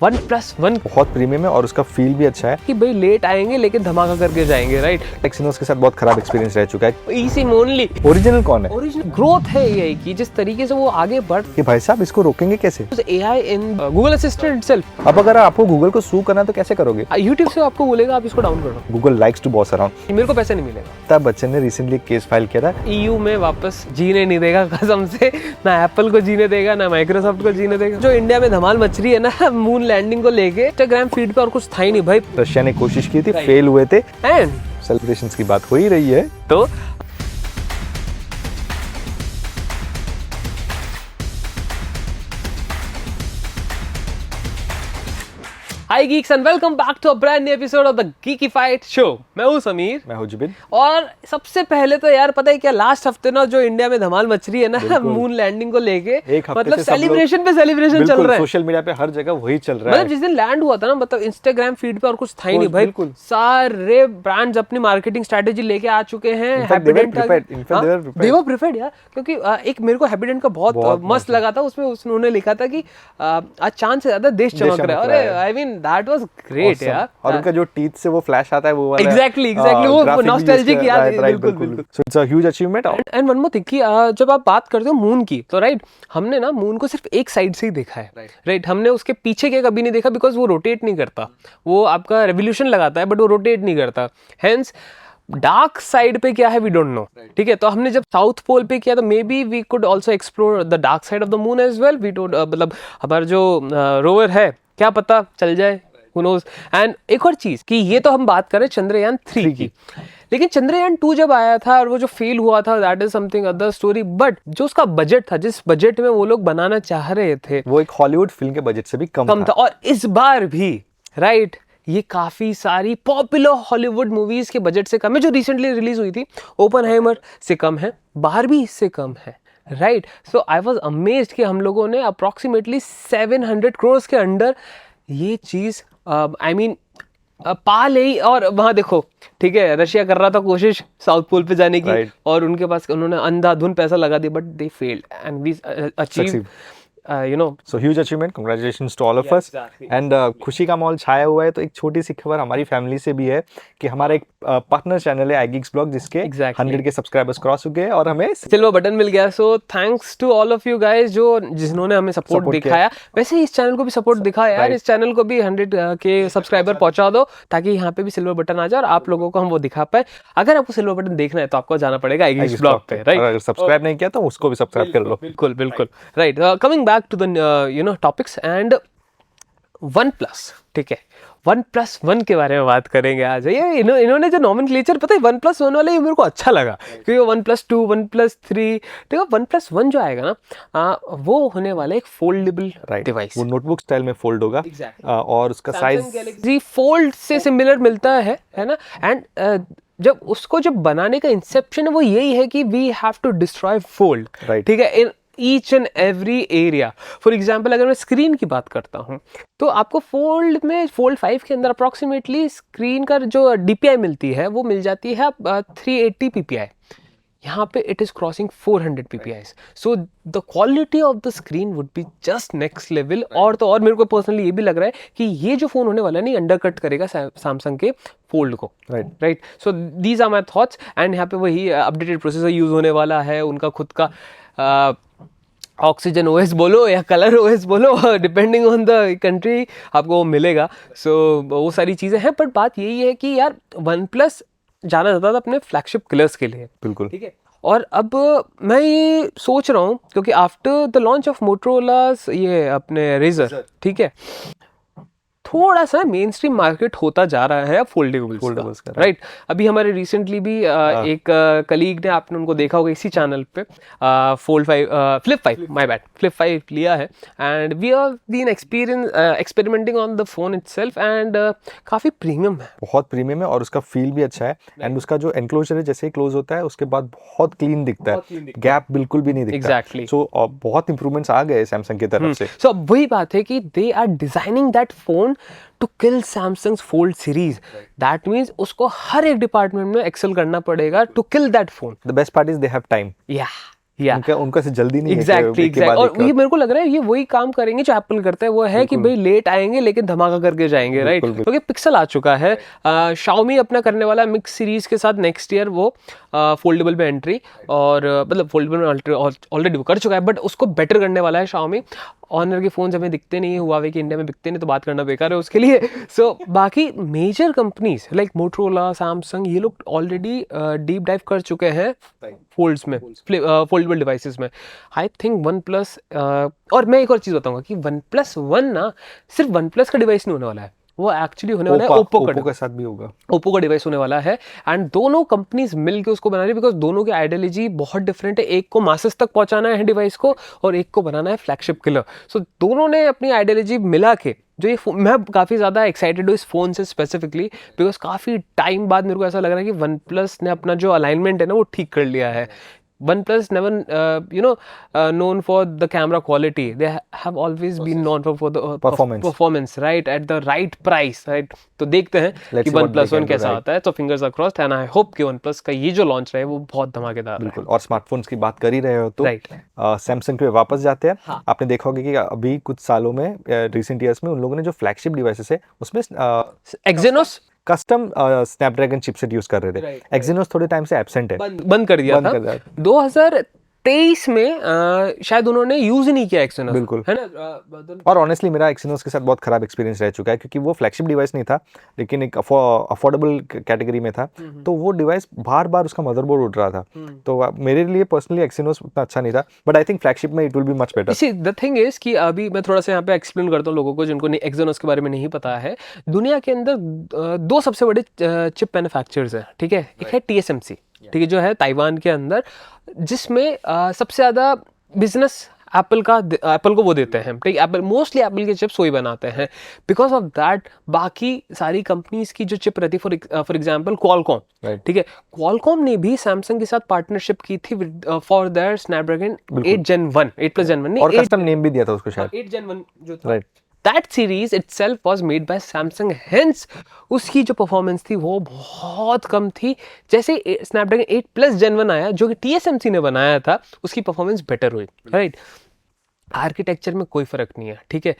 OnePlus 1 बहुत premium है और उसका फील भी अच्छा है कि भाई लेट आएंगे लेकिन धमाका करके जाएंगे, राइट। एक्सिनोस के साथ बहुत खराब एक्सपीरियंस रह चुका है। eSIM ओनली ओरिजिनल कौन है ओरिजिनल ग्रोथ है एआई की, जिस तरीके से वो आगे बढ़ कि भाई साहब इसको रोकेंगे कैसे? AI in Google assistant itself. अब अगर आपको गूगल को सू करना है तो कैसे करोगे? यूट्यूब से आपको बोलेगा आप इसको डाउन करो, Google likes to boss around. मेरे को पैसे नहीं मिलेगा। अमिताभ बच्चन ने रिसेंटली केस फाइल किया था। EU में वापस जीने नहीं देगा कसम से, ना एप्पल को जीने देगा ना माइक्रोसॉफ्ट को जीने देगा। जो इंडिया में धमाल मच रही है ना मून लैंडिंग को लेके, इंस्टाग्राम फीड पे और कुछ था ही नहीं भाई। रशिया ने कोशिश की थी, फेल हुए थे एंड सेलिब्रेशंस की बात हो ही रही है तो hi geeks and welcome back to a brand new episode of the Geekified show. मैं हूं समीर, मैं हूं जुबिन। और सबसे पहले तो यार पता है क्या, लास्ट हफ्ते ना जो इंडिया में धमाल मच रही है ना मून लैंडिंग को लेके, एक हफ्ते मतलब से सब सेलिब्रेशन पे सेलिब्रेशन चल रहा है। सोशल मीडिया पे हर जगह वही चल रहा मतलब है। जिस दिन लैंड हुआ था ना, मतलब इंस्टाग्राम फीड पे और कुछ था ही नहीं भाई। बिल्कुल। सारे ब्रांड्स अपनी मार्केटिंग स्ट्रेटेजी लेके आ चुके हैं। हैप्पीडेंट they were prepared यार, क्योंकि एक मेरे को हैप्पीडेंट का बहुत मस्त लगा था। उसमें उन्होंने लिखा था कि आज चांद से ज्यादा देश चमक रहा है। अरे I mean that was great यार। और उनका जो टीथ से वो फ्लैश आता है वो वाला एग्जैक्टली वो नॉस्टैल्जिक याद है। बिल्कुल। So it's a huge achievement. And one more thing कि जब आप बात करते हो मून की, तो राइट हमने ना मून को सिर्फ एक साइड से ही देखा है, राइट। हमने उसके पीछे के कभी नहीं देखा, बिकॉज वो रोटेट नहीं करता। वो आपका रेवोल्यूशन लगाता है बट वो रोटेट नहीं करता। हेंस डार्क साइड पे क्या है वी डोंट नो, ठीक है। तो हमने जब साउथ पोल पे किया तो maybe we could also explore the dark side of the moon as well. We don't मतलब हमारा जो रोवर है, क्या पता चल जाए, who knows। एंड एक और चीज कि ये तो हम बात करें चंद्रयान 3 की, लेकिन चंद्रयान 2 जब आया था और वो जो फेल हुआ था, that is something other story. But जो उसका बजट था, जिस बजट में वो लोग बनाना चाह रहे थे, वो एक हॉलीवुड फिल्म के बजट से भी कम था। और इस बार भी राइट ये काफी सारी पॉपुलर हॉलीवुड मूवीज के बजट से कम है। जो रिसेंटली रिलीज हुई थी ओपनहाइमर से कम है, बारबी इससे कम है, right. So I was amazed कि हम लोगों ने अप्रोक्सीमेटली 700 करोड़ के अंडर ये चीज आई मीन पा ली। और वहां देखो, ठीक है, रशिया कर रहा था कोशिश साउथ पोल पे जाने की, और उनके पास उन्होंने अंधाधुन पैसा लगा दिया, but they failed and we achieved you know, so huge achievement, congratulations to all of us। and खुशी का माहौल छाया हुआ है। तो एक छोटी सी खबर हमारी फैमिली से भी है कि हमारा एक पार्टनर चैनल है iGeeks Blog, जिसके 100 के सब्सक्राइबर्स क्रॉस हो गए और हमें सिल्वर बटन मिल गया। So thanks to all of you guys जिन्होंने हमें सपोर्ट दिखाया। वैसे इस चैनल को भी सपोर्ट दिखाया यार। इस चैनल को भी 100 के सब्सक्राइबर पहुंचा दो, ताकि यहाँ पे भी सिल्वर बटन आ जाए और आप लोगों को हम वो दिखा पाए। अगर आपको सिल्वर बटन देखना है तो आपको जाना पड़ेगा iGeeks Blog पे, राइट। अगर सब्सक्राइब नहीं किया तो उसको भी सब्सक्राइब कर लो। बिल्कुल right. Coming back to the topics and OnePlus, ठीक है, OnePlus 1 के बारे में बात करेंगे आज। ये इन्होंने जो नॉमेनक्लेचर, पता है OnePlus 1 वाले, ये मेरे को अच्छा लगा, क्योंकि OnePlus 2, OnePlus 3, ठीक है। OnePlus 1 जो आएगा ना, वो होने वाला एक फोल्डेबल डिवाइस। वो नोटबुक स्टाइल में फोल्ड होगा, और उसका साइज गैलेक्सी फोल्ड से सिमिलर मिलता है ना। एंड जब बनाने का इंसेप्शन है वो यही है कि we have to destroy fold, ठीक है, in each and every area. For example अगर मैं स्क्रीन की बात करता हूँ, तो आपको फोल्ड 5 के अंदर अप्रॉक्सीमेटली स्क्रीन का जो DPI मिलती है वो मिल जाती है 380 PPI। यहाँ पे it is crossing 400 PPI। So the quality of the screen would be just next level. और तो और मेरे को पर्सनली ये भी लग रहा है कि ये जो फोन होने वाला है नहीं, अंडरकट करेगा सैमसंग के फोल्ड को, right. So these are my thoughts. And यहाँ पे वही अपडेटेड प्रोसेसर यूज होने वाला है, उनका खुद का ऑक्सीजन OS बोलो या कलर OS बोलो, डिपेंडिंग ऑन द कंट्री आपको वो मिलेगा। सो वो सारी चीज़ें हैं, बट बात यही है कि यार OnePlus जाना जाता था अपने फ्लैगशिप किलर्स के लिए, बिल्कुल, ठीक है। और अब मैं ये सोच रहा हूँ, क्योंकि आफ्टर द लॉन्च ऑफ मोटरोलास ये अपने रेजर, ठीक है, थोड़ा सा मेन स्ट्रीम मार्केट होता जा रहा है फोल्डेबल्स का, राइट। अभी हमारे रिसेंटली भी एक कलीग ने, आपने उनको देखा होगा इसी चैनल पे, फ्लिप 5 लिया है। And we have been experimenting on the phone itself, and काफ़ी प्रीमियम है, बहुत प्रीमियम है, और उसका फील भी अच्छा है। एंड उसका जो एनक्लोजर है, जैसे ही क्लोज होता है उसके बाद बहुत क्लीन दिखता है, गैप बिल्कुल भी नहीं दिखता। एग्जैक्टली। सो बहुत इंप्रूवमेंट्स आ गए सैमसंग की तरफ से। सो अब वही बात है कि they are designing that phone to kill Samsung's Fold series. That means उसको हर एक डिपार्टमेंट में एक्सेल करना पड़ेगा to kill that phone. The best part is they have time. Yeah. उनका से जल्दी नहीं एग्जैक्टली और ये मेरे को लग रहा है ये वही काम करेंगे जो एप्पल करता है, वो है कि भाई लेट आएंगे लेकिन धमाका करके जाएंगे, राइट। क्योंकि पिक्सल आ चुका है, Xiaomi अपना करने वाला मिक्स सीरीज के साथ नेक्स्ट ईयर वो फोल्डेबल में एंट्री, और मतलब फोल्डेबल में ऑलरेडी वो कर चुका है बट उसको बेटर करने वाला है Xiaomi। ऑनर के फोन हमें दिखते नहीं है, हुआवे के इंडिया में बिकते नहीं, तो बात करना बेकार है उसके लिए। सो बाकी major companies like Motorola, Samsung, ये लोग ऑलरेडी डीप डाइव कर चुके हैं फोल्ड्स में, फोल्डेबल डिवाइसेस में। आई थिंक वन प्लस, और मैं एक और चीज़ बताऊंगा कि वन प्लस वन ना सिर्फ वन प्लस का डिवाइस नहीं होने वाला है, वो एक्चुअली होने वाला है ओप्पो के साथ भी होगा, ओप्पो का डिवाइस होने वाला है। एंड दोनों कंपनीज मिलके उसको बना रही है बिकॉज दोनों की आइडियोलॉजी बहुत डिफरेंट है। एक को मासेस तक पहुंचाना है डिवाइस को और एक को बनाना है फ्लैगशिप किलर। सो दोनों ने अपनी आइडियोलॉजी मिला के जो ये मैं काफ़ी ज़्यादा एक्साइटेड हूँ इस फ़ोन से स्पेसिफिकली, बिकॉज काफ़ी टाइम बाद मेरे को ऐसा लग रहा है कि वन प्लस ने अपना जो अलाइनमेंट है ना वो ठीक कर लिया है। OnePlus never, known for the camera quality. They have always been known for the performance, right? At the right price, right? तो देखते हैं कि OnePlus 1 कैसा आता है। तो fingers are crossed and I hope कि OnePlus का ये जो लॉन्च रहा है वो बहुत धमाकेदार है। बिल्कुल। और स्मार्टफोन्स की बात कर ही रहे हो तो सैमसंग पे वापस जाते हैं। हाँ। आपने देखा होगा कि अभी कुछ सालों में रिसेंट ईयर्स में उन लोगों ने जो फ्लैगशिप डिवाइसेस है उसमें Exynos custom Snapdragon chipset use कर रहे थे। एक्सिनोस थोड़े टाइम से एब्सेंट है, बंद कर दिया था 2023 में, शायद उन्होंने यूज ही नहीं किया एक्सिनोस, बिल्कुल है ना। और ऑनेस्टली मेरा एक्सिनोस के साथ बहुत खराब एक्सपीरियंस रह चुका है क्योंकि वो फ्लैगशिप डिवाइस नहीं था लेकिन एक अफोर्डेबल कैटेगरी में था, तो वो डिवाइस बार बार उसका मदरबोर्ड उड़ रहा था। तो मेरे लिए पर्सनली एक्सिनोस उतना अच्छा नहीं था, बट आई थिंक फ्लैगशिप में it will be much better. See the thing is कि अभी मैं थोड़ा सा यहाँ पे एक्सप्लेन करता हूँ लोगों को जिनको एक्सिनोस के बारे में नहीं पता है। दुनिया के अंदर दो सबसे बड़े चिप मैन्युफैक्चरर्स हैं, ठीक है। एक है TSMC, ठीक है, जो है ताइवान के अंदर, जिसमें सबसे ज़्यादा बिजनेस एप्पल को वो देते हैं, ठीक है। एप्पल मोस्टली एप्पल के चिप्स वही बनाते हैं। बिकॉज ऑफ दैट बाकी सारी कंपनीज की जो चिप रहती है, फॉर एग्जांपल क्वालकॉम, ठीक है, क्वालकॉम ने भी सैमसंग के साथ पार्टनरशिप की थी फॉर देयर स्नैपड्रैगन 8 Gen 1 नहीं, और कस्टम नेम भी दिया था उसको शायद, 8 Gen 1 जो था, right. That series itself was made by Samsung, hence उसकी जो परफॉर्मेंस थी वो बहुत कम थी। जैसे स्नैपड्रैगन 8 Gen 1 आया जो कि TSMC ने बनाया था, उसकी परफॉर्मेंस बेटर हुई, राइट। आर्किटेक्चर में कोई फर्क नहीं है, ठीक है।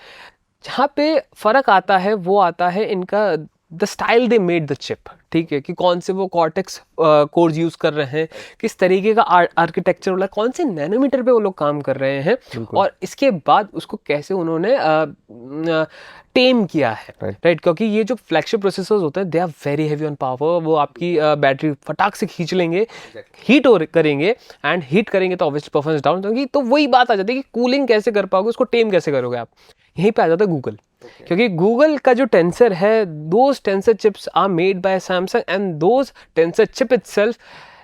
जहाँ पे फर्क आता है वो आता है इनका the style they made the chip, ठीक है, कि कौन से वो कॉर्टेक्स कोर्स यूज कर रहे हैं, किस तरीके का आर्किटेक्चर वाला, कौन से नैनोमीटर पे वो लोग काम कर रहे हैं, और इसके बाद उसको कैसे उन्होंने टेम किया है, राइट। क्योंकि ये जो फ्लैगशिप प्रोसेसर्स होते हैं they are very heavy on power, वो आपकी बैटरी फटाक से खींच लेंगे, हीट करेंगे, एंड हीट करेंगे तो ऑब्वियसली परफॉर्मेंस डाउन होगी। तो वही बात आ जाती है कि कूलिंग कैसे कर पाओगे, उसको टेम कैसे करोगे आप। यहीं पे आ जाता है गूगल, क्योंकि गूगल का जो टेंसर है, those tensor chips are made by Samsung and those tensor chip itself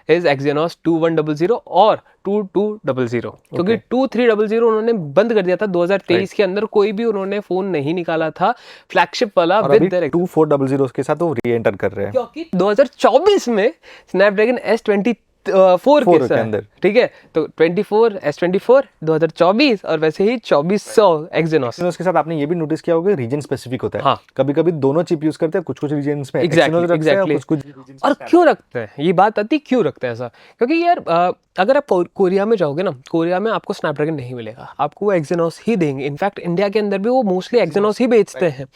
is Exynos 2100 और 2200, क्योंकि 2300 उन्होंने बंद कर दिया था 2023 के अंदर। कोई भी उन्होंने फोन नहीं निकाला था फ्लैगशिप वाला विद देयर 2400 के साथ वो री एंटर कर रहे हैं, क्योंकि 2024 में स्नैपड्रैगन S24 के अंदर, ठीक है। तो 24 S24 2024 और वैसे ही 2400 Exynos के साथ। आपने ये भी नोटिस किया होगा रीजन स्पेसिफिक होता है। हाँ। कभी-कभी दोनों चिप यूज करते हैं, कुछ-कुछ रीजन्स में एग्जैक्टली और क्यों रखते हैं, ये बात आती है क्यों रखते हैं ऐसा। क्योंकि यार अगर आप कोरिया में जाओगे ना, कोरिया में आपको स्नैपड्रैगन नहीं मिलेगा, आपको वो Exynos ही देंगे। इनफैक्ट इंडिया के अंदर भी वो मोस्टली Exynos ही बेचते हैं।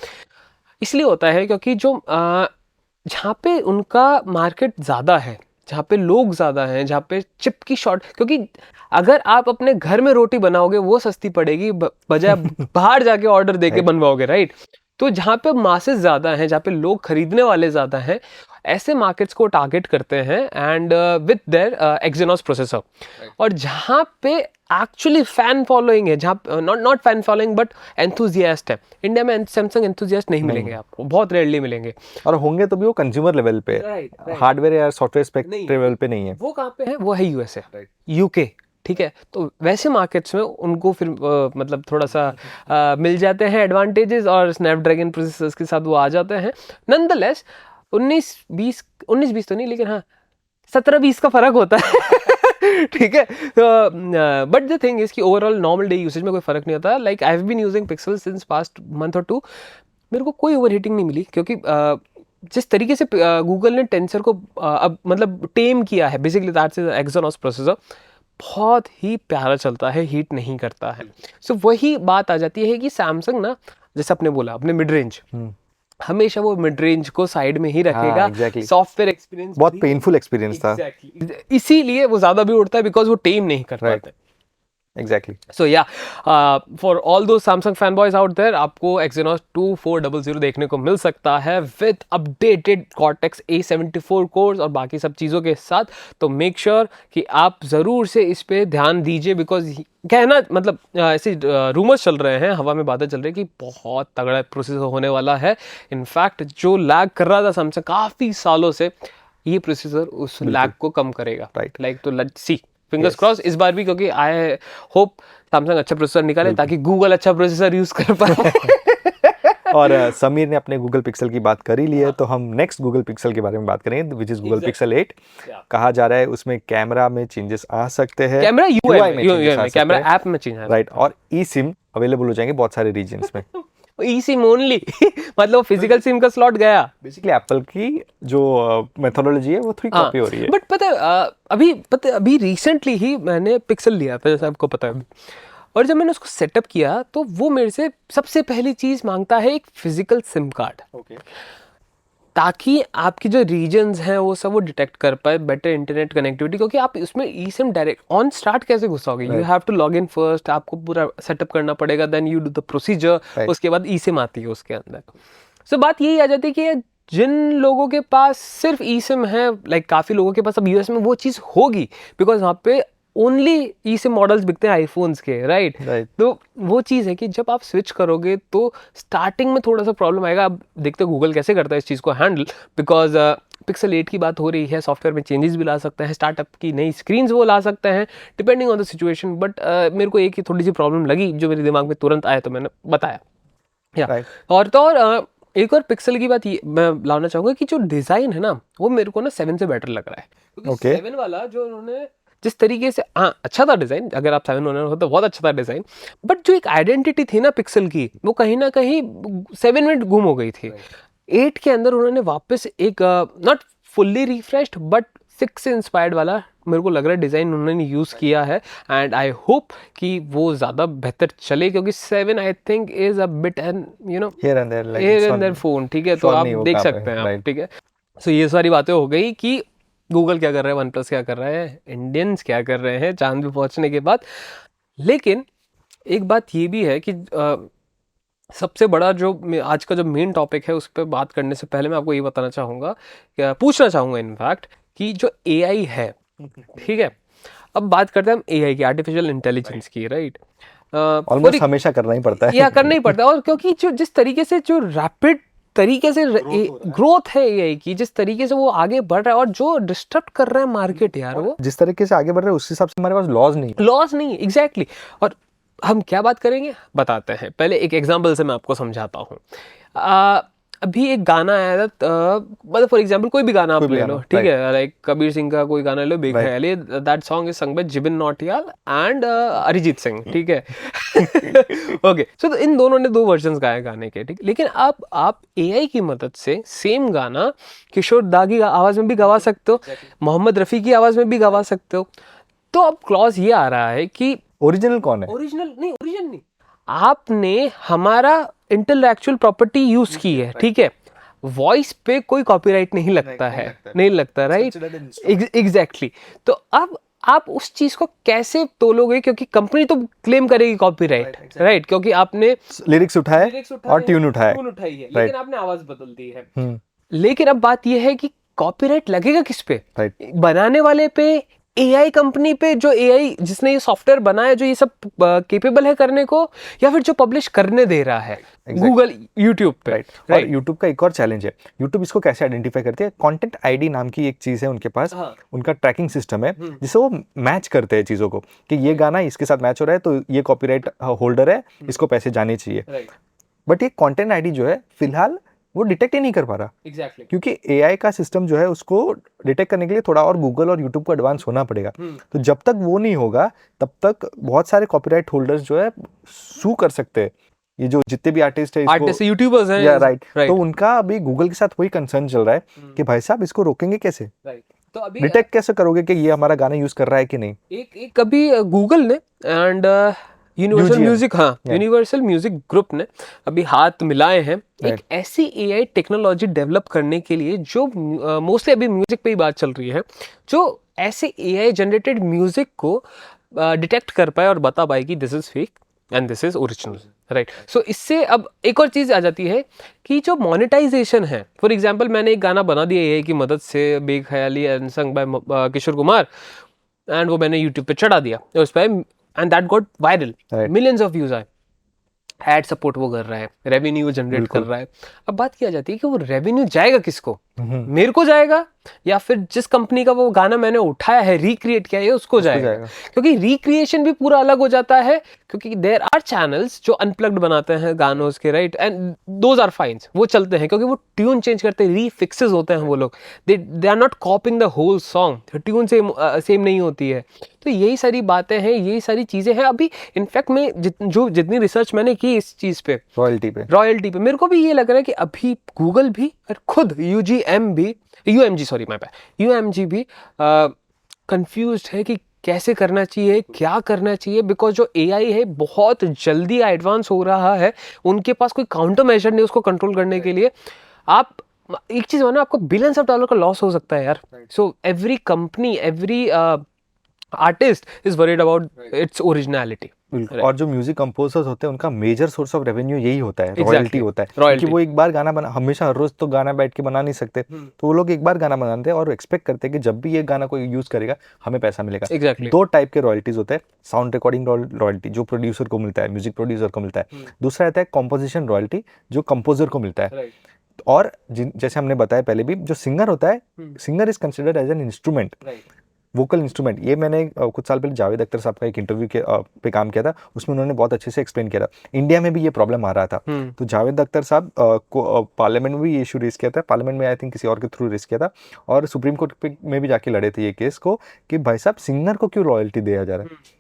इसलिए होता है क्योंकि जो जहाँ पे उनका मार्केट ज़्यादा है, जहाँ पे लोग ज़्यादा हैं, जहाँ पे चिप की शॉर्ट, क्योंकि अगर आप अपने घर में रोटी बनाओगे वो सस्ती पड़ेगी बजाय बाहर जाके ऑर्डर देके बनवाओगे, राइट। तो जहाँ पे मासेस ज़्यादा हैं, जहाँ पे लोग खरीदने वाले ज़्यादा हैं, ऐसे मार्केट्स को टारगेट करते हैं and with their Exynos processor. और जहाँ पे एक्चुअली फैन फॉलोइंग है, जहाँ not fan following but enthusiast है, इंडिया में सैमसंग एंथुजियास्ट नहीं मिलेंगे आपको, बहुत रेयरली मिलेंगे, और होंगे तो भी वो कंज्यूमर लेवल पे, हार्डवेयर या सॉफ्टवेयर स्पेक लेवल पे नहीं है। वो कहाँ पे है, वो है USA, UK, ठीक है। तो वैसे मार्केट्स में उनको फिर मतलब थोड़ा सा मिल जाते हैं एडवांटेजेस, और स्नैपड्रैगन प्रोसेसर्स के साथ वो आ जाते हैं। नॉनदलेस 19-20 तो नहीं, लेकिन हाँ 17-20 का फर्क होता है ठीक है। तो बट द थिंग इज कि ओवरऑल नॉर्मल डे यूसेज में कोई फर्क नहीं होता। Like I have been using Pixel since past month और 2, मेरे को कोई ओवर हीटिंग नहीं मिली, क्योंकि जिस तरीके से गूगल ने टेंसर को अब मतलब टेम किया है, बेसिकली दैट्स Exynos प्रोसेसर, बहुत ही प्यारा चलता है, हीट नहीं करता है। सो वही बात आ जाती है कि सैमसंग ना, जैसे आपने बोला अपने मिड रेंज, हमेशा वो मिड रेंज को साइड में ही रखेगा। exactly. सॉफ्टवेयर एक्सपीरियंस बहुत पेनफुल एक्सपीरियंस था। इसीलिए वो ज्यादा भी उड़ता है, बिकॉज वो टेम नहीं कर पाते। Exactly. So yeah, for all those Samsung fanboys out there, आपको Exynos 2400 देखने को मिल सकता है with updated Cortex A74 course और बाकी सब चीज़ों के साथ। तो make sure कि आप ज़रूर से इस पे ध्यान दीजिए, बिकॉज क्या है ना, मतलब ऐसे रूमर्स चल रहे हैं, हवा में बातें चल रही है कि बहुत तगड़ा प्रोसेसर होने वाला है। इनफैक्ट जो लैग कर रहा था सैमसंग काफ़ी सालों से, ये प्रोसेसर उस लैग को कम करेगा। Right. लाइक तो लेट्स सी, फिंगर्स क्रॉस इस बार भी, क्योंकि आई होप सैमसंग अच्छा प्रोसेसर निकाले ताकि गूगल अच्छा प्रोसेसर यूज कर पाए। और समीर ने अपने गूगल पिक्सल की बात कर ही ली है, तो हम नेक्स्ट गूगल पिक्सल के बारे में बात करेंगे, विच इज गूगल पिक्सल 8। कहा जा रहा है उसमें कैमरा में चेंजेस आ सकते हैं, कैमरा यूआई में, कैमरा ऐप ऐप में चेंज है, राइट। और ई सिम अवेलेबल हो जाएंगे बहुत सारे रीजन्स में। ई सिम ओनली मतलब फिजिकल सिम का स्लॉट गया। बेसिकली एप्पल की जो मेथोडोलॉजी है वो थोड़ी कॉपी हो रही है। बट पता है अभी रिसेंटली ही मैंने पिक्सल लिया था, जैसे आपको पता है, और जब मैंने उसको सेटअप किया तो वो मेरे से सबसे पहली चीज मांगता है एक फिजिकल सिम कार्ड, ताकि आपकी जो रीजन्स हैं वो सब वो डिटेक्ट कर पाए, बेटर इंटरनेट कनेक्टिविटी। क्योंकि आप इसमें eSIM direct on start कैसे घुसाओगे, you have to log in first, आपको पूरा सेटअप करना पड़ेगा, then you do the procedure, उसके बाद ई सिम आती है उसके अंदर। सो बात यही आ जाती है कि जिन लोगों के पास सिर्फ ई सिम है, लाइक काफ़ी लोगों के पास अब यूएस में वो चीज़ होगी, बिकॉज वहाँ पे ओनली ई सिम मॉडल्स बिकते हैं आईफोन्स के, राइट। तो वो चीज़ है कि जब आप स्विच करोगे तो स्टार्टिंग में थोड़ा सा प्रॉब्लम आएगा। अब देखते हो गूगल कैसे करता है इस चीज़ को हैंडल, बिकॉज पिक्सल 8 की बात हो रही है, सॉफ्टवेयर में चेंजेस भी ला सकते हैं, स्टार्टअप की नई स्क्रीन्स वो ला सकते हैं, depending on the situation. But मेरे को एक ही थोड़ी सी प्रॉब्लम लगी जो मेरे दिमाग में तुरंत आया, तो मैंने बताया। और तो और एक और पिक्सल की बात ये मैं लाना चाहूँगा कि जो डिज़ाइन है ना, वो मेरे को ना 7 से बेटर लग रहा है, क्योंकि 7 वाला जो उन्होंने जिस तरीके से, हाँ अच्छा था डिज़ाइन, अगर आप 7 ओनर हो तो बहुत अच्छा था डिज़ाइन, बट जो एक आइडेंटिटी थी ना पिक्सल की, वो कहीं ना कहीं 7 में गुम हो गई थी। 8 के अंदर उन्होंने वापस एक नॉट फुल्ली रिफ्रेश्ड बट 6 से इंस्पायर्ड वाला मेरे को लग रहा है डिज़ाइन उन्होंने यूज़ किया है, एंड आई होप कि वो ज़्यादा बेहतर चले, क्योंकि 7 I think is a bit and you know here and their phone, ठीक है। तो आप देख सकते हैं आप, ठीक है। सो ये सारी बातें हो गई कि गूगल क्या कर रहा है, वन प्लस क्या कर रहा है, इंडियंस क्या कर रहे हैं चांद पे पहुंचने के बाद। लेकिन एक बात ये भी है कि सबसे बड़ा जो आज का जो मेन टॉपिक है उस पर बात करने से पहले मैं आपको ये बताना चाहूँगा, पूछना चाहूँगा इनफैक्ट, कि जो एआई है, ठीक है, अब बात करते हैं हम एआई की, आर्टिफिशियल इंटेलिजेंस की, राइट। ऑलमोस्ट हमेशा करना ही पड़ता है, या करना ही पड़ता है। और क्योंकि जो जिस तरीके से जो रैपिड तरीके से ग्रोथ है एआई की, जिस तरीके से वो आगे बढ़ रहा है, और जो डिस्टर्ब कर रहा है मार्केट यार, वो जिस तरीके से आगे बढ़ रहा है उस हिसाब से हमारे पास लॉज नहीं एग्जैक्टली। और हम क्या बात करेंगे बताते हैं, पहले एक एग्जांपल से मैं आपको समझाता हूँ। अभी एक गाना आया था, मतलब फॉर एग्जांपल कोई भी गाना आप ले लो, ठीक है, लाइक कबीर सिंह का कोई गाना ले लो, बिग है, that song is sung by Jibin Nautiyal and Arijit Singh, ठीक है। ओके, सो इन दोनों ने 2 वर्जन्स गाए गाने के, ठीक। लेकिन अब आप एआई की मदद से सेम गाना किशोर दा की आवाज में भी गवा सकते हो, मोहम्मद रफ़ी की आवाज में भी गवा सकते हो। तो अब क्लॉज ये आ रहा है कि ओरिजिनल कौन है? ओरिजिनल नहीं, आपने हमारा इंटेलेक्चुअल प्रॉपर्टी यूज की है, ठीक है, वॉइस पे कोई कॉपीराइट नहीं लगता है, नहीं लगता, राइट, एग्जैक्टली। तो अब आप उस चीज को कैसे तोलोगे, क्योंकि कंपनी तो क्लेम करेगी कॉपीराइट, राइट, क्योंकि आपने लिरिक्स उठाए और ट्यून उठाई है, लेकिन आपने आवाज बदल दी है। लेकिन अब बात यह है कि कॉपीराइट लगेगा किस पे, बनाने वाले पे, एआई कंपनी पे, जो एआई जिसने ये सॉफ्टवेयर बनाया, जो ये सब केपेबल है करने को, या फिर जो पब्लिश करने दे रहा है, गूगल, यूट्यूब पे, राइट। और यूट्यूब का एक और चैलेंज है, यूट्यूब इसको कैसे आइडेंटिफाई करती है, कंटेंट आईडी नाम की एक चीज है उनके पास, उनका ट्रैकिंग सिस्टम है जिससे वो मैच करते हैं चीजों को, कि ये गाना इसके साथ मैच हो रहा है तो ये कॉपीराइट होल्डर है, इसको पैसे जाने चाहिए। बट ये कंटेंट आईडी जो है फिलहाल वो डिटेक्ट ही नहीं कर पा रहा, exactly. क्योंकि एआई का सिस्टम जो है उसको डिटेक्ट करने के लिए थोड़ा और गूगल और यूट्यूब को एडवांस होना पड़ेगा। तो जब तक वो नहीं होगा तब तक बहुत सारे कॉपीराइट होल्डर्स जो है सू कर सकते हैं, ये जो जितने भी आर्टिस्ट है, यूट्यूबर्स हैं, राइट। तो उनका अभी गूगल के साथ वही कंसर्न चल रहा है कि भाई साहब इसको रोकेंगे कैसे, तो अभी डिटेक्ट कैसे करोगे कि ये हमारा गाना यूज कर रहा है कि नहीं? एक अभी गूगल ने एंड यूनिवर्सल म्यूजिक, हाँ यूनिवर्सल म्यूजिक ग्रुप ने अभी हाथ मिलाए हैं एक ऐसी एआई टेक्नोलॉजी डेवलप करने के लिए जो मोस्टली अभी म्यूजिक पे ही बात चल रही है, जो ऐसे एआई जनरेटेड म्यूजिक को डिटेक्ट कर पाए और बता पाए कि this is fake and this is original, right. So इससे अब एक और चीज़ आ जाती है कि जो मोनेटाइजेशन है, फॉर एग्जांपल मैंने एक गाना बना दिया एआई की मदद से, Bekhayali and song by Kishore Kumar, and वो मैंने यूट्यूब पे चढ़ा दिया उस पर, and that got viral, millions of views आए, एड सपोर्ट वो कर रहा है, रेवेन्यू जनरेट कर रहा है। अब बात की आ जाती है कि वो रेवेन्यू जाएगा किसको, मेरे को जाएगा या फिर जिस कंपनी का वो गाना मैंने उठाया है, रिक्रिएट किया है, उसको जाएगा। क्योंकि रिक्रिएशन भी पूरा अलग हो जाता है, क्योंकि देयर आर चैनल्स जो अनप्लग्ड बनाते हैं गानों के, right, and those are fines, वो चलते हैं क्योंकि वो ट्यून चेंज करते हैं, रीफिक्सेस होते हैं वो लोग, they are not copying the whole song, tune same नहीं होती है। तो यही सारी बातें हैं, यही सारी चीजें हैं। अभी इनफैक्ट मैं जितनी रिसर्च मैंने की इस चीज पे, रॉयल्टी पे, मेरे को भी ये लग रहा है कि अभी गूगल भी और खुद यूएमजी भी कंफ्यूज्ड है कि कैसे करना चाहिए, क्या करना चाहिए, बिकॉज जो एआई है बहुत जल्दी एडवांस हो रहा है, उनके पास कोई काउंटर मेजर नहीं उसको कंट्रोल करने के लिए। आप एक चीज मानो, आपको बिलियंस ऑफ डॉलर का लॉस हो सकता है यार। So every company, every artist is worried about it's originality. और जो म्यूजिक कंपोजर्स होते हैं उनका मेजर सोर्स ऑफ रेवेन्यू यही होता है, रॉयल्टी होता है, क्योंकि वो एक बार गाना बना, हमेशा हर रोज तो गाना बैठ के बना नहीं सकते, तो वो लोग एक बार गाना बनाते हैं और एक्सपेक्ट करते हैं कि जब भी ये गाना कोई यूज करेगा हमें पैसा मिलेगा। दो टाइप के रॉयल्टीज होते हैं, साउंड रिकॉर्डिंग रॉयल्टी जो प्रोड्यूसर को मिलता है, म्यूजिक प्रोड्यूसर को मिलता है, दूसरा रहता है कॉम्पोजिशन रॉयल्टी जो कंपोजर को मिलता है। और जैसे हमने बताया पहले भी, जो सिंगर होता है, singer is considered as an instrument, vocal instrument. ये मैंने कुछ साल पहले जावेद अख्तर साहब का एक इंटरव्यू पे काम किया था, उसमें उन्होंने बहुत अच्छे से एक्सप्लेन किया था। इंडिया में भी ये प्रॉब्लम आ रहा था, तो जावेद अख्तर साहब को पार्लियामेंट में भी ये इशू रेस किया था, पार्लियामेंट में आई थिंक किसी और के थ्रू रेस किया था, और सुप्रीम कोर्ट में भी जाके लड़े थे ये केस को कि भाई साहब सिंगर को क्यों रॉयल्टी दिया जा रहा है,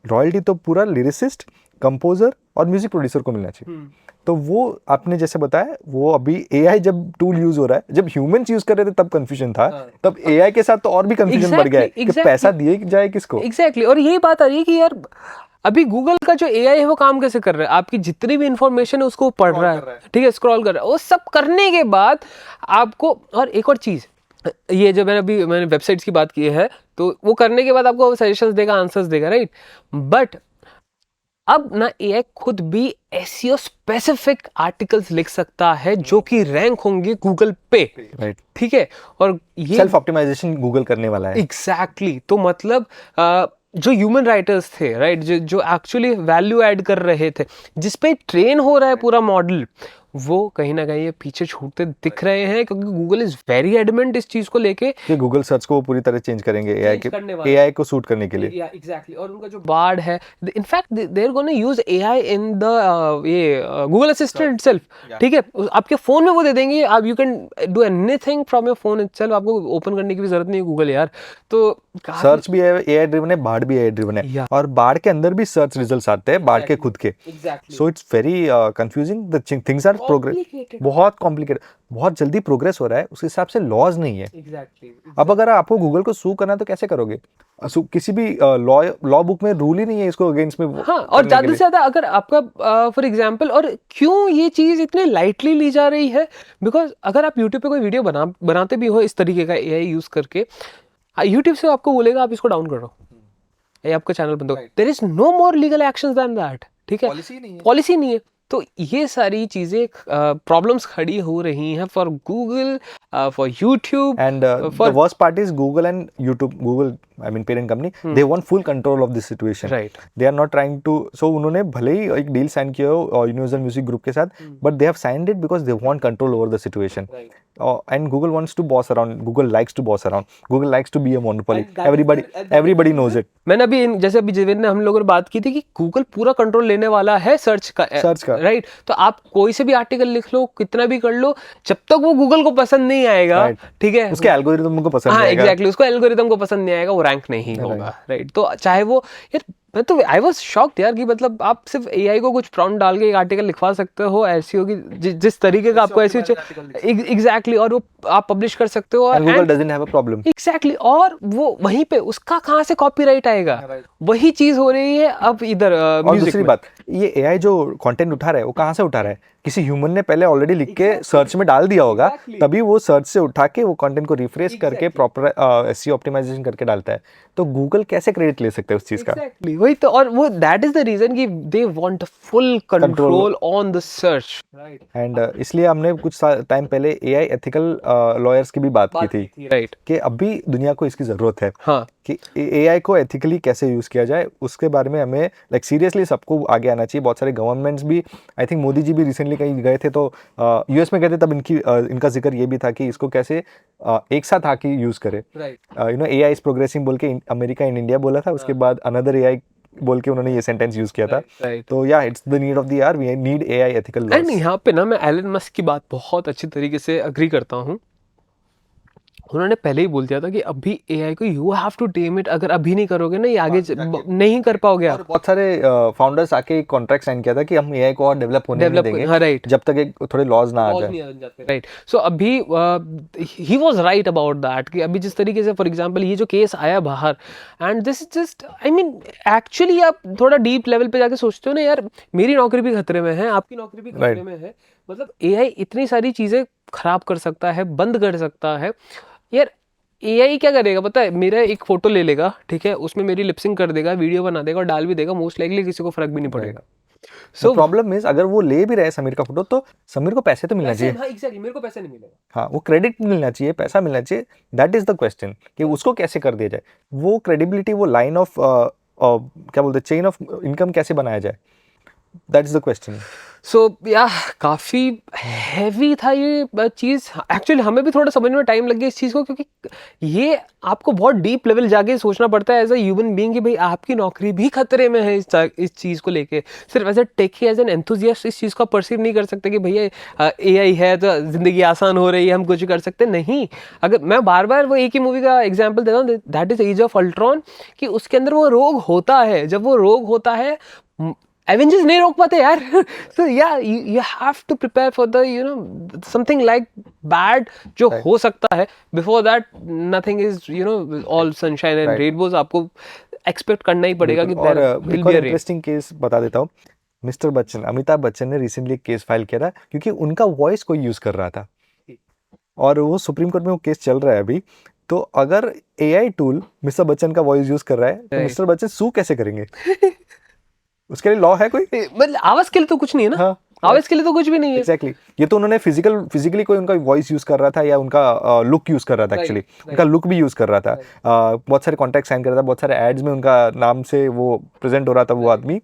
रॉयल्टी तो पूरा लिरिसिस्ट, कंपोजर और म्यूजिक प्रोड्यूसर को मिलना चाहिए। तो वो आपने जैसे बताया, वो अभी एआई जब टूल यूज हो रहा है, जब ह्यूमंस यूज कर रहे थे तब कंफ्यूजन था, तब एआई के साथ तो और भी कंफ्यूजन बढ़ गया है कि पैसा दिए जाए किसको। एग्जैक्टली। और यही बात आ रही है कि यार अभी गूगल का जो एआई है वो काम कैसे कर रहा है, आपकी जितनी भी इंफॉर्मेशन है उसको पढ़ रहा है, ठीक है, स्क्रॉल कर रहा है, वो सब करने के बाद आपको, और एक और चीज, ये जो मैंने वेबसाइट्स की बात की है, तो वो करने के बाद आपको सजेशंस देगा, आंसर्स देगा, राइट। बट अब ना एआई खुद भी एसईओ स्पेसिफिक आर्टिकल्स लिख सकता है जो कि रैंक होंगे गूगल पे, राइट, ठीक है। और ये सेल्फ ऑप्टिमाइजेशन गूगल करने वाला है। एग्जैक्टली। तो मतलब जो ह्यूमन राइटर्स थे, राइट, जो एक्चुअली वैल्यू ऐड कर रहे थे, जिस पे ट्रेन हो रहा है पूरा मॉडल, वो कहीं ना कहीं ये पीछे छूटते दिख रहे हैं, क्योंकि गूगल इज वेरी एडमेंट इस चीज को लेके कि गूगल सर्च को पूरी तरह चेंज करेंगे एआई को सूट करने के लिए। एग्जैक्टली। और उनका जो बार्ड है, in fact they are gonna use AI in the ये गूगल असिस्टेंट इटसेल्फ, ठीक है, आपके फोन में वो दे देंगे, आप you can do anything from your phone itself, आपको ओपन करने की भी जरूरत नहीं है गूगल यार। तो सर्च भी एआई ड्रिवन है, बार्ड भी एआई ड्रिवन है, और बार्ड के अंदर भी सर्च रिजल्ट्स आते हैं, बार्ड के खुद के। So it's very confusing, the things are progress, बहुत कॉम्प्लिकेटेड, बहुत जल्दी प्रोग्रेस हो रहा है, उस हिसाब से लॉज नहीं है। अब अगर आपको गूगल को सू करना है तो कैसे करोगे? किसी भी लॉ बुक में रूल ही नहीं है इसको अगेंस्ट में। हाँ, और ज्यादा से ज्यादा अगर आपका फॉर एग्जांपल, और क्यों ये चीज इतने लाइटली ली जा रही है, बिकॉज अगर आप यूट्यूब पे कोई वीडियो बनाते भी हो इस तरीके का एआई यूज करके, यूट्यूब से आपको बोलेगा आप इसको डाउन करो, ये आपका चैनल बंद हो, there is no more legal actions then that, ठीक है, पॉलिसी नहीं है। तो ये सारी चीजें प्रॉब्लम्स खड़ी हो रही हैं for Google, for YouTube, and the worst part is Google and YouTube, Google I mean parent company, they want full control of this situation, right, they are not trying to. So उन्होंने भले ही एक deal sign किया हो universal music group के साथ, but they have signed it because they want control over the situation, and Google wants to boss around, Google likes to boss around, Google likes to be a monopoly, everybody knows it। मैंने अभी जैसे अभी जिवेन ने हम लोगों ने बात की थी कि गूगल पूरा कंट्रोल लेने वाला है सर्च का, राइट। तो आप कोई से भी आर्टिकल लिख लो, कितना भी कर लो, जब तक वो गूगल को पसंद नहीं आएगा, ठीक है, उसके एल्गोरिथम को पसंद नहीं आएगा, एग्जैक्टली, उसको एल्गोरिथम को पसंद नहीं आएगा, वो रैंक नहीं होगा, राइट। तो चाहे वो यार मैं तो आई वाज शॉक्ड यार कि मतलब आप सिर्फ एआई को कुछ प्रॉम्प्ट डाल के एक आर्टिकल लिखवा सकते हो एसईओ की जिस तरीके का आपको एसईओ एग्जैक्टली, और वो आप पब्लिश कर सकते हो, और Google doesn't have a problem. Exactly, और वो वहीं पे उसका कहाँ से कॉपीराइट आएगा? वही चीज हो रही है अब इधर और म्यूजिक दूसरी में। बात, ये एआई जो कंटेंट उठा रहा है वो कहाँ से उठा रहा है? किसी ह्यूमन ने पहले ऑलरेडी लिख के सर्च में डाल दिया होगा, तभी वो सर्च से उठा के वो कंटेंट को रिफ्रेश करके प्रॉपर एसईओ ऑप्टिमाइजेशन करके डालता है। तो गूगल कैसे क्रेडिट ले सकते हैं उस चीज का? Exactly, वही तो, और वो दैट इज द रीजन कि दे want full control on the search, right? And इसलिए हमने कुछ टाइम पहले एआई एथिकल लॉयर्स की भी बात की थी, राइट? कि अभी दुनिया को इसकी जरूरत है, हाँ, कि एआई को एथिकली कैसे यूज किया जाए, उसके बारे में हमें लाइक सीरियसली सबको आगे आना चाहिए। बहुत सारे गवर्नमेंट्स भी, आई थिंक मोदी जी भी रिसेंटली कहीं गए थे, तो यूएस में गए थे, तब इनका जिक्र ये भी था कि इसको कैसे एक साथ आके यूज करे। You know, AI is progressing बोल के अमेरिका एंड इंडिया बोला था, उसके बाद अनदर एआई बोल के उन्होंने ये सेंटेंस यूज किया था। तो या it's the need of the hour, we need AI ethical laws. And यहाँ पे ना मैं एलन मस्क की बात बहुत अच्छी तरीके से अग्री करता हूँ। उन्होंने पहले ही बोल दिया था कि अभी एआई को you have to tame it, अगर अभी नहीं करोगे ना ये आगे नहीं कर पाओगे आप। बहुत सारे फाउंडर्स आके एक कॉन्ट्रैक्ट साइन किया था कि हम एआई को और डेवलप होने नहीं देंगे, हाँ, राइट, जब तक एक थोड़े लॉज ना आ जाए, राइट। सो अभी he was right about that कि अभी जिस तरीके से फॉर एग्जांपल ये जो केस आया बाहर, and this is just, I mean actually आप थोड़ा डीप लेवल पे जाके सोचते हो ना यार, मेरी नौकरी भी खतरे में है, आपकी नौकरी भी खतरे में है। मतलब एआई इतनी सारी चीजें खराब कर सकता है, बंद कर सकता है यार। एआई क्या करेगा पता है? मेरा एक फोटो ले लेगा, ठीक है, उसमें मेरी लिपसिंग कर देगा, वीडियो बना देगा और डाल भी देगा, मोस्ट लाइकली किसी को फर्क भी नहीं पड़ेगा। सो प्रॉब्लम इज, अगर वो ले भी रहे समीर का फोटो, तो समीर को पैसे तो मिलना चाहिए। हाँ, एग्जैक्टली, मेरे को पैसा नहीं मिलेगा। हाँ, वो क्रेडिट मिलना चाहिए, पैसा मिलना चाहिए। दैट इज द क्वेश्चन, कि उसको कैसे कर दिया जाए, वो क्रेडिबिलिटी, वो लाइन ऑफ क्या बोलते हैं, चेन ऑफ इनकम कैसे बनाया जाए, दैट इज द क्वेश्चन। सो या काफ़ी हैवी था ये चीज़। एक्चुअली हमें भी थोड़ा समझ में टाइम लग गया इस चीज़ को, क्योंकि ये आपको बहुत डीप लेवल जाके सोचना पड़ता है एज अ ह्यूमन बीइंग कि भाई आपकी नौकरी भी खतरे में है इस चीज़ को लेके। सिर्फ as a techie, as an enthusiast इस चीज़ को परसीव नहीं कर सकते कि भैया एआई है तो ज़िंदगी आसान हो रही है, हम कुछ कर सकते नहीं। अगर मैं बार बार वो एक ही मूवी का एग्जाम्पल देता हूँ, that is age of Ultron, कि उसके अंदर वो रोग होता है, जब वो रोग होता है एवेंजर्स नहीं रोक पाते यार। so yeah, you have to prepare for the, you know, something like bad जो हो सकता है। before that nothing is, you know, all sunshine and rainbows। आपको एक्सपेक्ट करना ही पड़ेगा कि और एक और इंटरेस्टिंग केस बता देता हूँ। मिस्टर बच्चन, अमिताभ बच्चन ने रिसेंटली एक केस फाइल किया था, क्योंकि उनका वॉइस कोई यूज कर रहा था, और वो सुप्रीम कोर्ट में वो केस चल रहा है अभी। तो अगर एआई टूल मिस्टर बच्चन का वॉइस यूज कर रहा है, तो मिस्टर बच्चन सू कैसे करेंगे? उसके लिए लॉ है कोई? मतलब आवाज के लिए तो कुछ नहीं है ना। हाँ, आवाज के लिए तो कुछ भी नहीं है। एग्जैक्टली ये तो उन्होंने फिजिकली कोई उनका वॉइस यूज कर रहा था, या उनका लुक यूज कर रहा था, एक्चुअली उनका लुक भी यूज कर रहा था। बहुत सारे कॉन्ट्रैक्ट साइन कर रहा था, बहुत सारे एड्स में उनका नाम से वो प्रेजेंट हो रहा था वो आदमी,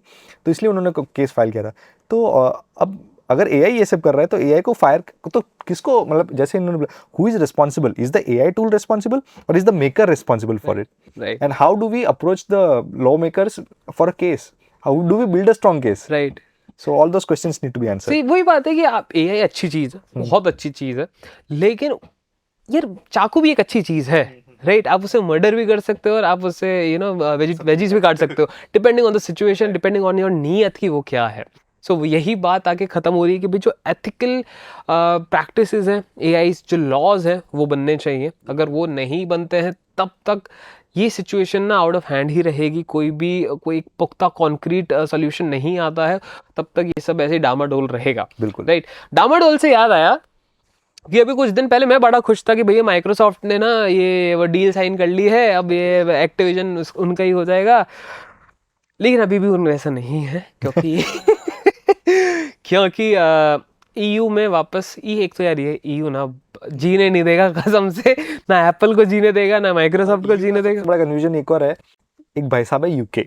तो इसलिए उन्होंने केस फाइल किया था। तो अब अगर एआई ये सब कर रहा है, तो एआई को फायर तो किसको, मतलब जैसे इन्होंने, who is responsible? Is the AI tool responsible, और is the maker responsible for it? And how do we approach the law makers for a case? How do we build a strong case? Right. So all those questions need to be answered. See, वही बात है कि आप AI अच्छी चीज़ है, बहुत अच्छी चीज़ है, लेकिन यार चाकू भी एक अच्छी चीज़ है, राइट? आप उसे मर्डर भी कर सकते हो और आप उसे यू नो वेजीज भी काट सकते हो, depending on the situation, depending on your नीयत की वो क्या है। सो यही बात आके ख़त्म हो रही है कि भाई जो एथिकल प्रैक्टिसेस हैं, एआई जो लॉज हैं वो बनने चाहिए। अगर वो नहीं बनते हैं तब तक ये सिचुएशन ना आउट ऑफ हैंड ही रहेगी। कोई पुख्ता कॉन्क्रीट सोल्यूशन नहीं आता है तब तक ये सब ऐसे डामाडोल रहेगा। बिल्कुल, राइट। डामाडोल से याद आया कि अभी कुछ दिन पहले मैं बड़ा खुश था कि भैया माइक्रोसॉफ्ट ने ना ये वो डील साइन कर ली है, अब ये एक्टिविजन उनका ही हो जाएगा। लेकिन अभी भी उनका ऐसा नहीं है, क्योंकि ईयू में वापस एक तो यार ये ईयू ना जीने नहीं देगा कसम से, ना एप्पल को जीने देगा ना माइक्रोसॉफ्ट को जीने देगा। बड़ा कन्फ्यूजन एक और है, एक भाई साहब है यूके,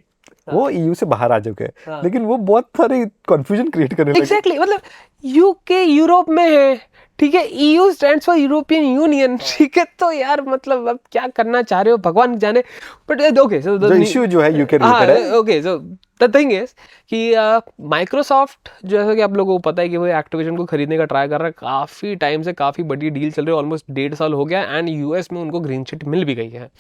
वो ईयू से बाहर आ चुके हैं, लेकिन वो बहुत सारे कंफ्यूजन क्रिएट करने लगे। एग्जैक्टली, मतलब यूके यूरोप में है, ठीक है, EU stands for European union, ठीक है। तो यार मतलब अब क्या करना चाह रहे हो भगवान जाने, but okay, so the issue जो है यूके रिलेटेड है। Okay, so the thing is कि माइक्रोसॉफ्ट जैसा कि आप लोगों को पता है कि वो एक्टिविजन को खरीदने का ट्राई कर रहा है, काफ़ी टाइम से काफ़ी बड़ी डील चल रही है, ऑलमोस्ट 1.5 साल हो गया, एंड यूएस में उनको ग्रीन चिट मिल भी गई है।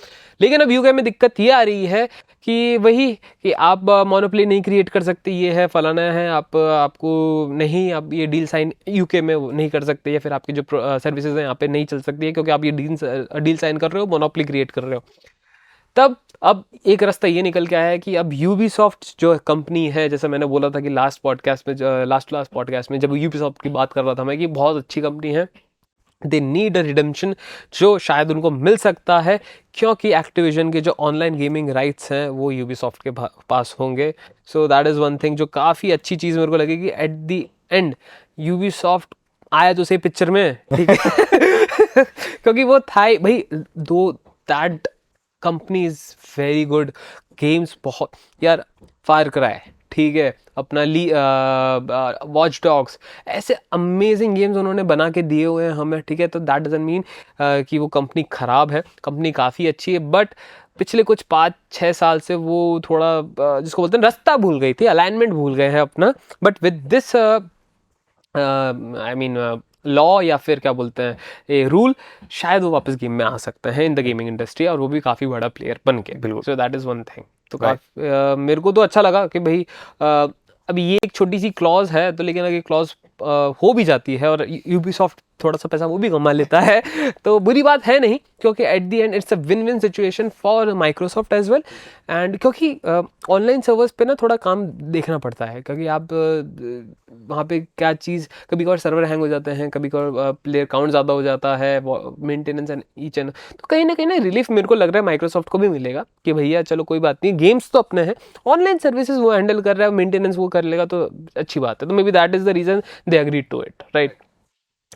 लेकिन अब यूके में दिक्कत ये आ रही है कि वही कि आप मोनोपोली नहीं क्रिएट कर सकते, ये है फलाना है, आपको नहीं, आप ये डील साइन यूके में नहीं कर सकते, या फिर आपकी जो सर्विसेज हैं यहाँ पे नहीं चल सकती है क्योंकि आप ये डील साइन कर रहे हो, मोनोपोली क्रिएट कर रहे हो। तब अब एक रास्ता ये निकल के आया है कि अब यूबीसॉफ्ट जो कंपनी है, जैसे मैंने बोला था कि लास्ट पॉडकास्ट में जब यूबीसॉफ्ट की बात कर रहा था मैं कि बहुत अच्छी कंपनी है, दे नीड अ रिडेम्पशन जो शायद उनको मिल सकता है क्योंकि एक्टिविजन के जो ऑनलाइन गेमिंग राइट्स हैं वो यूबीसॉफ्ट के पास होंगे। So that is one thing जो काफ़ी अच्छी चीज़ मेरे को लगेगी। एट द एंड यूबीसॉफ्ट आया तो सही पिक्चर में, ठीक है क्योंकि वो था भाई, दो that company is very good, games बहुत यार, फायर क्राई, ठीक है, अपना वॉच डॉग्स, ऐसे अमेजिंग गेम्स उन्होंने बना के दिए हुए हैं हमें, ठीक है। तो दैट डजंट मीन कि वो कंपनी ख़राब है, कंपनी काफ़ी अच्छी है, बट पिछले कुछ 5-6 साल से वो थोड़ा जिसको बोलते हैं रास्ता भूल गई थी, अलाइनमेंट भूल गए हैं अपना। But with this I mean law या फिर क्या बोलते हैं ये रूल, शायद वो वापस गेम में आ सकते हैं इन द गेमिंग इंडस्ट्री, और वो भी काफ़ी बड़ा प्लेयर बन के। बिल्कुल। So that is one thing. तो मेरे को तो अच्छा लगा कि भाई अब ये एक छोटी सी क्लॉज है, तो लेकिन अगर क्लॉज हो भी जाती है और यूबीसॉफ्ट थोड़ा सा पैसा वो भी कमा लेता है तो बुरी बात है नहीं, क्योंकि at the end it's a win win situation for Microsoft Edge well. And क्योंकि ऑनलाइन सर्वर्स पे ना थोड़ा काम देखना पड़ता है, क्योंकि आप वहाँ पे क्या चीज़, कभी कभार सर्वर हैंग हो जाते हैं, कभी कभार प्लेयर काउंट ज़्यादा हो जाता है, मेंटेनेंस एंड ईच एंड, तो कहीं ना रिलीफ मेरे को लग रहा है माइक्रोसॉफ्ट को भी मिलेगा कि भैया चलो कोई बात नहीं, गेम्स तो अपने हैं, ऑनलाइन सर्विसेज वो हैंडल कर रहा है, मेंटेनेंस वो कर लेगा, तो अच्छी बात है। तो maybe that is the reason they agreed to it, right?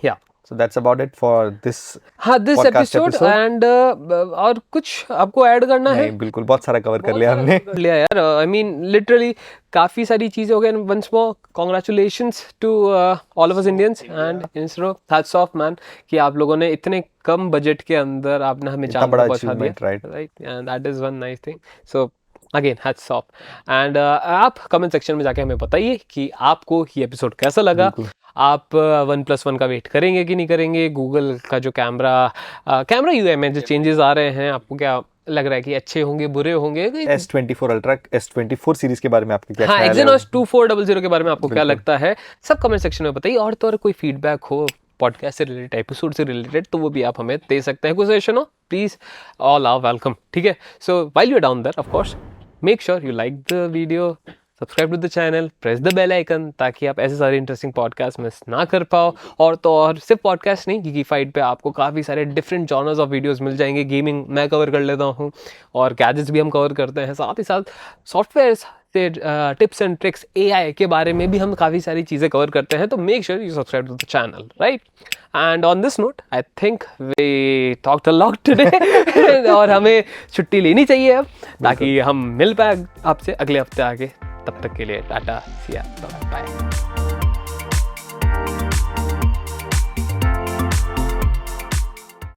या So that's about it for this हाँ, दिस podcast एपिसोड। एंड और कुछ आपको ऐड करना है? नहीं, बिल्कुल बहुत सारा कवर कर लिया हमने। कर लिया यार, आई मीन लिटरली काफ़ी सारी चीज़ें हो गई। Once more congratulations to all of us Indians and ISRO, hats off man कि आप लोगों ने इतने कम बजट के अंदर आपने हमें चांद पे पहुंचा दिया, right? And that is one nice thing. So again hats off. And आप कमेंट सेक्शन में जाके हमें बताइए कि आपको ये एपिसोड कैसा लगा। आप 1+1 का वेट करेंगे कि नहीं करेंगे? गूगल का जो कैमरा यूआई में जो चेंजेस आ रहे हैं, आपको क्या लग रहा है कि अच्छे होंगे, बुरे होंगे? S24 अल्ट्रा, S24 सीरीज के बारे में आपके क्या हाँ, ख्याल है? Exynos 2400 के बारे में आपको क्या लगता है? सब कमेंट सेक्शन में बताइए। और तो और कोई फीडबैक हो पॉडकास्ट से रिलेटेड, एपिसोड से रिलेटेड, तो वो भी आप हमें दे सकते हैं। कोई सजेशन हो, प्लीज़, ऑल आर वेलकम, ठीक है? So while you are down there, of course make sure you like the video, subscribe to the channel, press the bell icon, ताकि आप ऐसे सारे इंटरेस्टिंग पॉडकास्ट मिस ना कर पाओ। और तो और सिर्फ पॉडकास्ट नहीं, गीकीफाइड पे आपको काफ़ी सारे डिफरेंट जॉनर्स ऑफ वीडियोस मिल जाएंगे। गेमिंग मैं कवर कर लेता हूँ और गैजेट्स भी हम कवर करते हैं, साथ ही साथ सॉफ्टवेयर से टिप्स एंड ट्रिक्स, AI के बारे में भी हम काफ़ी सारी चीज़ें कवर करते हैं। तो make sure you subscribe to the channel, right? And on this note I think we talked a lot today और हमें छुट्टी लेनी चाहिए अब, ताकि हम मिल पाए आपसे अगले हफ्ते आगे। तब तक के लिए टाटा, सिया, बाय।